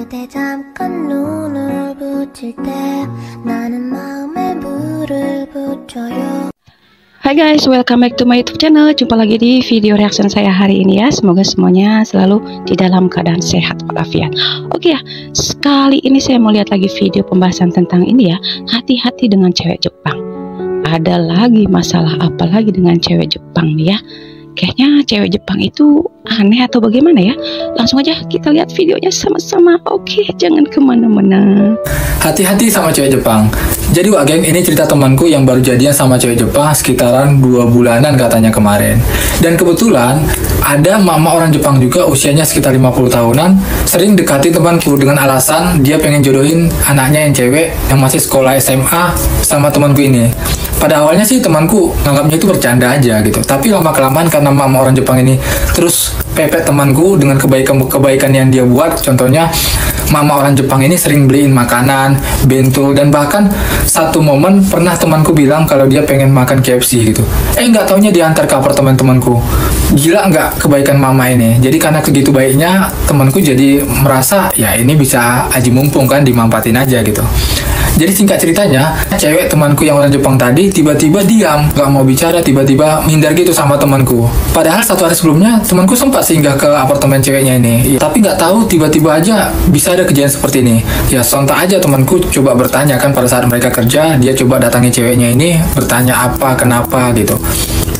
그대 잠깐 눈을 붙일 때 나는 마음에 물을 붙여요. Hai guys, welcome back to my YouTube channel. Jumpa lagi di video reaction saya hari ini ya. Semoga semuanya selalu di dalam keadaan sehat walafiat. Oke ya, sekali ini saya mau lihat lagi video pembahasan tentang ini ya. Hati-hati dengan cewek Jepang. Ada lagi masalah apa lagi dengan cewek Jepang nih ya. Kayaknya cewek Jepang itu aneh atau bagaimana ya. Langsung aja kita lihat videonya sama-sama. Oke, jangan kemana-mana. Hati-hati sama cewek Jepang. Jadi wah geng, ini cerita temanku yang baru jadian sama cewek Jepang sekitaran 2 bulanan katanya kemarin. Dan kebetulan ada mama orang Jepang juga usianya sekitar 50 tahunan sering dekati temanku dengan alasan dia pengen jodohin anaknya yang cewek yang masih sekolah SMA sama temanku ini. Pada awalnya sih temanku nganggapnya itu bercanda aja gitu. Tapi lama-kelamaan karena mama orang Jepang ini terus pepet temanku dengan kebaikan yang dia buat. Contohnya mama orang Jepang ini sering beliin makanan, bento, dan bahkan satu momen pernah temanku bilang kalau dia pengen makan KFC gitu. Nggak taunya diantar ke apartemen temanku. Gila nggak kebaikan mama ini. Jadi karena segitu baiknya temanku jadi merasa ya ini bisa aji mumpung kan, dimanfaatin aja gitu. Jadi singkat ceritanya, cewek temanku yang orang Jepang tadi tiba-tiba diam, gak mau bicara, tiba-tiba minder gitu sama temanku. Padahal 1 hari sebelumnya temanku sempat singgah ke apartemen ceweknya ini. Tapi nggak tahu tiba-tiba aja bisa ada kejadian seperti ini. Ya sontak aja temanku coba bertanya kan pada saat mereka kerja, dia coba datangi ceweknya ini, bertanya apa, kenapa gitu.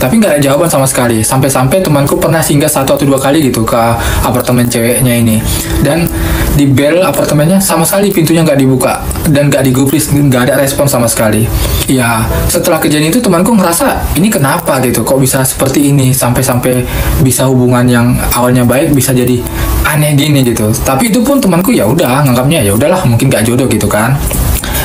Tapi nggak ada jawaban sama sekali. Sampai-sampai temanku pernah singgah 1 atau 2 kali gitu ke apartemen ceweknya ini. Dan di bel apartemennya sama sekali pintunya nggak dibuka dan nggak digubris, nggak ada respon sama sekali. Ya setelah kejadian itu temanku ngerasa ini kenapa gitu, kok bisa seperti ini, sampai-sampai bisa hubungan yang awalnya baik bisa jadi aneh gini gitu. Tapi itu pun temanku ya udah nganggapnya ya udahlah mungkin nggak jodoh gitu kan.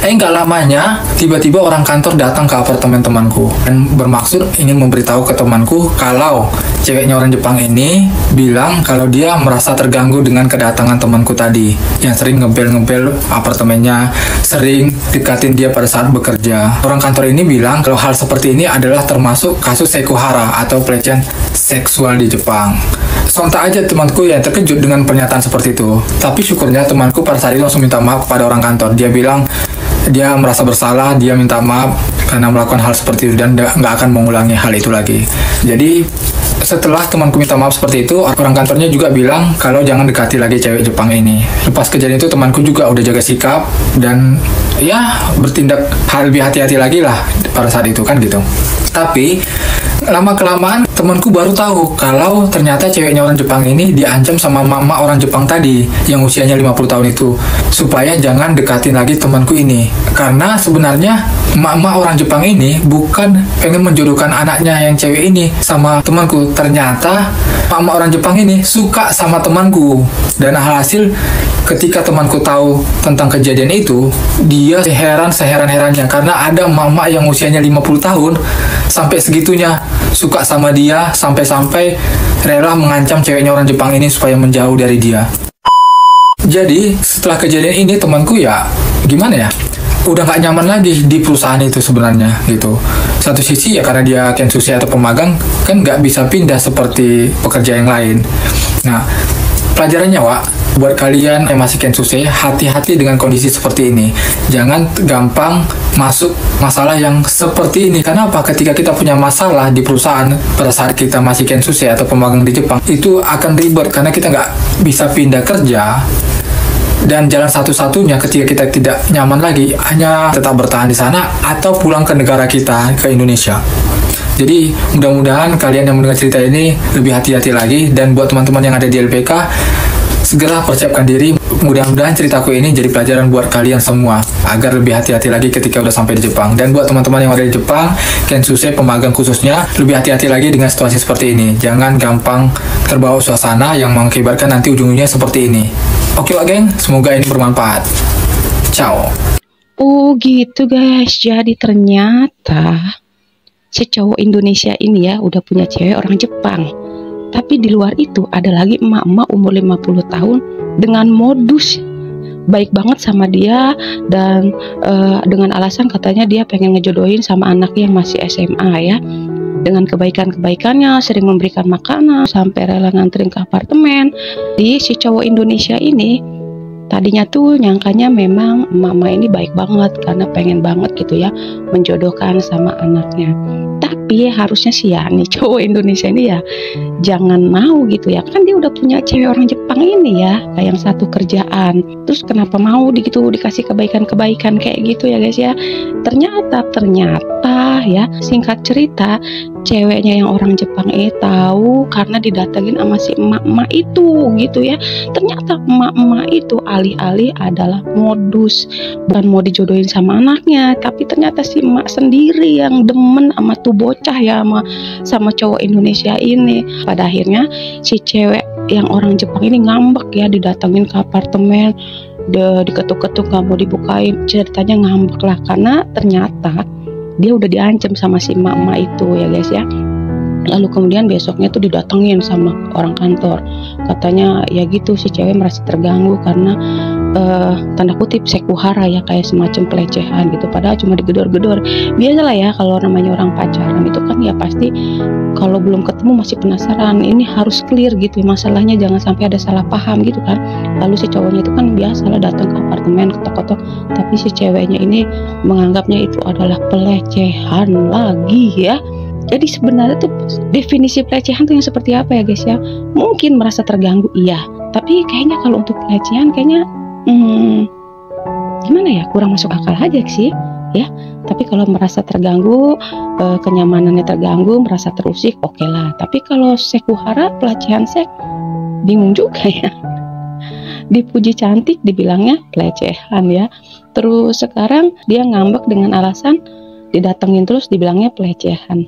Nggak lamanya, tiba-tiba orang kantor datang ke apartemen temanku dan bermaksud ingin memberitahu ke temanku kalau ceweknya orang Jepang ini bilang kalau dia merasa terganggu dengan kedatangan temanku tadi yang sering ngebel-ngebel apartemennya, sering dekatin dia pada saat bekerja. Orang kantor ini bilang kalau hal seperti ini adalah termasuk kasus sekuhara atau pelecehan seksual di Jepang. Sontak aja temanku yang terkejut dengan pernyataan seperti itu. Tapi syukurnya temanku pada saat itu langsung minta maaf kepada orang kantor. Dia bilang dia merasa bersalah, dia minta maaf karena melakukan hal seperti itu dan nggak akan mengulangi hal itu lagi. Jadi setelah temanku minta maaf seperti itu, orang kantornya juga bilang kalau jangan dekati lagi cewek Jepang ini. Lepas kejadian itu temanku juga udah jaga sikap dan ya bertindak lebih hati-hati lagi lah pada saat itu kan gitu. Tapi lama-kelamaan temanku baru tahu kalau ternyata ceweknya orang Jepang ini diancam sama mama orang Jepang tadi yang usianya 50 tahun itu supaya jangan dekatin lagi temanku ini. Karena sebenarnya mama orang Jepang ini bukan pengen menjodohkan anaknya yang cewek ini sama temanku. Ternyata mama orang Jepang ini suka sama temanku. Dan alhasil ketika temanku tahu tentang kejadian itu, dia seheran-herannya karena ada mama yang usianya 50 tahun sampai segitunya suka sama dia, sampai-sampai rela mengancam ceweknya orang Jepang ini supaya menjauh dari dia. Jadi setelah kejadian ini temanku ya gimana ya, udah nggak nyaman lagi di perusahaan itu sebenarnya gitu. Satu sisi ya karena dia kensusi atau pemagang kan nggak bisa pindah seperti pekerja yang lain. Nah pelajarannya Wak, buat kalian yang masih kensusi, hati-hati dengan kondisi seperti ini. Jangan gampang masuk masalah yang seperti ini. Karena apa? Ketika kita punya masalah di perusahaan pada saat kita masih kensusi atau pemagang di Jepang, itu akan ribet karena kita nggak bisa pindah kerja. Dan jalan satu-satunya ketika kita tidak nyaman lagi hanya tetap bertahan di sana atau pulang ke negara kita, ke Indonesia. Jadi mudah-mudahan kalian yang mendengar cerita ini lebih hati-hati lagi. Dan buat teman-teman yang ada di LPK, segera persiapkan diri. Mudah-mudahan ceritaku ini jadi pelajaran buat kalian semua agar lebih hati-hati lagi ketika udah sampai di Jepang. Dan buat teman-teman yang ada di Jepang, kensusi pemagang khususnya, lebih hati-hati lagi dengan situasi seperti ini. Jangan gampang terbawa suasana yang mengakibatkan nanti ujung-ujungnya seperti ini. Oke lah geng, semoga ini bermanfaat. Ciao. Oh gitu guys, jadi ternyata si cowok Indonesia ini ya udah punya cewek orang Jepang. Tapi di luar itu ada lagi emak-emak umur 50 tahun dengan modus baik banget sama dia dan dengan alasan katanya dia pengen ngejodohin sama anaknya yang masih SMA ya. Dengan kebaikan-kebaikannya, sering memberikan makanan sampai rela nganterin ke apartemen. Di si cowok Indonesia ini Tadinya tuh nyangkanya memang mama ini baik banget karena pengen banget gitu ya menjodohkan sama anaknya. Tapi harusnya sih ya nih cowok Indonesia ini ya jangan mau gitu ya, kan dia udah punya cewek orang Jepang ini ya, kayak yang satu kerjaan. Terus kenapa mau gitu dikasih kebaikan-kebaikan kayak gitu ya guys ya. Ternyata ya, singkat cerita, ceweknya yang orang Jepang tahu karena didatengin sama si emak-emak itu gitu ya. Ternyata emak-emak itu alih-alih adalah modus, bukan mau dijodohin sama anaknya, tapi ternyata si emak sendiri yang demen sama tuh bocah ya, sama cowok Indonesia ini. Pada akhirnya si cewek yang orang Jepang ini ngambek ya, didatengin ke apartemen, diketuk-ketuk nggak mau dibukain, ceritanya ngambek lah karena ternyata dia udah diancam sama si emak-emak itu ya guys ya. Lalu kemudian besoknya tuh didatengin sama orang kantor, katanya ya gitu si cewek merasa terganggu karena tanda kutip sekuhara ya, kayak semacam pelecehan gitu, padahal cuma digedor-gedor. Biasalah ya kalau namanya orang pacaran itu kan ya pasti kalau belum ketemu masih penasaran, ini harus clear gitu masalahnya, jangan sampai ada salah paham gitu kan. Lalu si cowoknya itu kan biasalah datang ke apartemen ketok-ketok, tapi si ceweknya ini menganggapnya itu adalah pelecehan lagi ya. Jadi sebenarnya tuh definisi pelecehan tuh yang seperti apa ya guys ya? Mungkin merasa terganggu iya, tapi kayaknya kalau untuk pelecehan kayaknya gimana ya, kurang masuk akal aja sih ya. Tapi kalau merasa terganggu, kenyamanannya terganggu, merasa terusik, oke lah. Tapi kalau sekuhara, pelecehan seks, bingung juga ya. Dipuji cantik dibilangnya pelecehan ya. Terus sekarang dia ngambek dengan alasan didatengin terus dibilangnya pelecehan.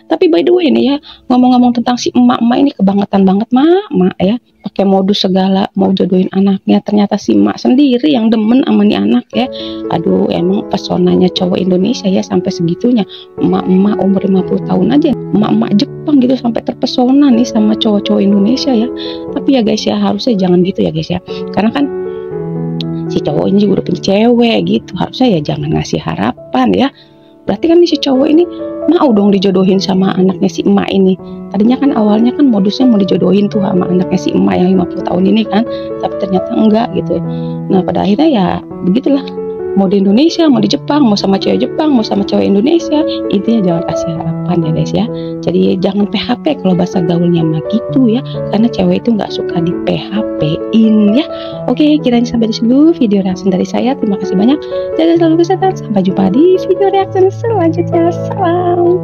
Tapi by the way nih ya, ngomong-ngomong tentang si emak-emak ini kebangetan banget mak ya, pakai modus segala mau jodohin anaknya, ternyata si emak sendiri yang demen sama nih anak ya. Aduh, emang pesonanya cowok Indonesia ya sampai segitunya. Emak-emak umur 50 tahun aja, emak-emak Jepang gitu sampai terpesona nih sama cowok-cowok Indonesia ya. Tapi ya guys ya, harusnya jangan gitu ya guys ya, karena kan si cowok ini juga udah punya cewek gitu, harusnya ya jangan ngasih harapan ya. Berarti kan si cowok ini mau dong dijodohin sama anaknya si emak ini. Tadinya kan awalnya kan modusnya mau dijodohin tuh sama anaknya si emak yang 50 tahun ini kan, tapi ternyata enggak gitu. Nah pada akhirnya ya begitulah, mau di Indonesia, mau di Jepang, mau sama cewek Jepang, mau sama cewek Indonesia, intinya jangan kasih harapan ya guys ya. Jadi jangan PHP kalau bahasa gaulnya mah gitu ya, karena cewek itu nggak suka di PHP-in ya. Oke, kiranya sampai di sini dulu video reaction dari saya. Terima kasih banyak, jaga selalu kesehatan, sampai jumpa di video reaction selanjutnya. Salam.